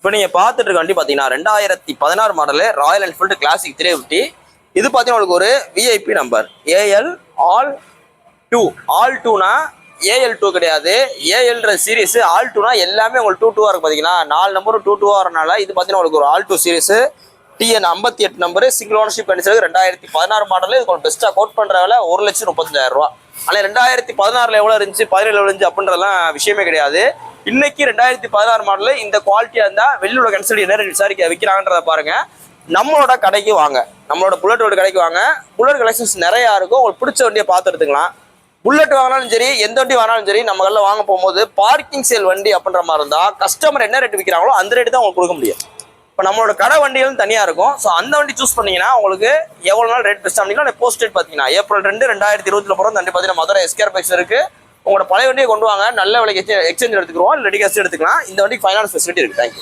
இப்போ நீங்கள் பார்த்துட்டு இருக்க வண்டி பார்த்தீங்கன்னா 2016 மாடலு ராயல் என்ஃபீல்டு கிளாசிக் 350. இது பார்த்தீங்கன்னா உங்களுக்கு ஒரு விஐபி நம்பர் ஏஎல் ஆல் டூனா ஏஎல்2 கிடையாது. ஏஎல்ன்ற சீரிஸ் ஆல்2னா எல்லாமே உங்களுக்கு 2 இருக்கு. பார்த்தீங்கன்னா 4 நம்பரும் 2 வரனால இது பார்த்தீங்கன்னா உங்களுக்கு ஒரு ஆல்2 series TN 58 number single ownership கண்டிச்சது 2016 மாடலில் இது கொஞ்சம் பெஸ்ட்டாக கோட் பண்ணுற வேலை 1,35,000 ஆனால் 2016 எவ்வளோ இருந்துச்சு 17 எவ்வளோ இருந்துச்சு அப்படின்றதெல்லாம் விஷயமே கிடையாது. இன்னைக்கு 2016 மாடலில் இந்த குவாலிட்டியாக இருந்தால் வெளியோட கன்சல்ட் என்ன விசாரிக்க விற்கிறாங்கன்றத பாருங்க. நம்மளோட கடைக்கு வாங்க, நம்மளோட புல்லட்டோட கடைக்கு வாங்க. புல்லட் கலெக்ஷன்ஸ் நிறையா இருக்கும். உங்களுக்கு பிடிச்ச வண்டியை பார்த்து எடுத்துக்கலாம். புல்லட் வாங்கினாலும் சரி எந்த வண்டி வாங்கினாலும் சரி நம்ம கடையில் வாங்க போகும்போது பார்க்கிங் சேல் வண்டி அப்படின்ற மாதிரி இருந்தால் கஸ்டமர் என்ன ரேட் விற்கிறாங்களோ அந்த ரேட்டு தான் உங்களுக்கு கொடுக்க முடியும். இப்போ நம்மளோட கடை வண்டிகளும் தனியாக இருக்கும். ஸோ அந்த வண்டி சூஸ் பண்ணீங்கன்னா உங்களுக்கு எவ்வளோ நாள் ரேட் பெஸ்ட் அப்படின்னா போஸ்ட் டேட் பார்த்தீங்கன்னா April 2, 2020 போகிறோம். தண்டி பார்த்தீங்கன்னா மதுரை எஸ்கேர் பைக்ஸ் இருக்குது. உங்களோட பழைய வண்டியை கொண்டு வாங்க, நல்ல விலைக்கு எக்ஸ்சேஞ்ச் எடுத்துக்கிறோம், இல்லை ரெடி கேஷ் எடுத்துக்கலாம். இந்த வண்டிக்கு ஃபைனான்ஸ் ஃபெசிலிட்டி இருக்குது. தேங்க்யூ.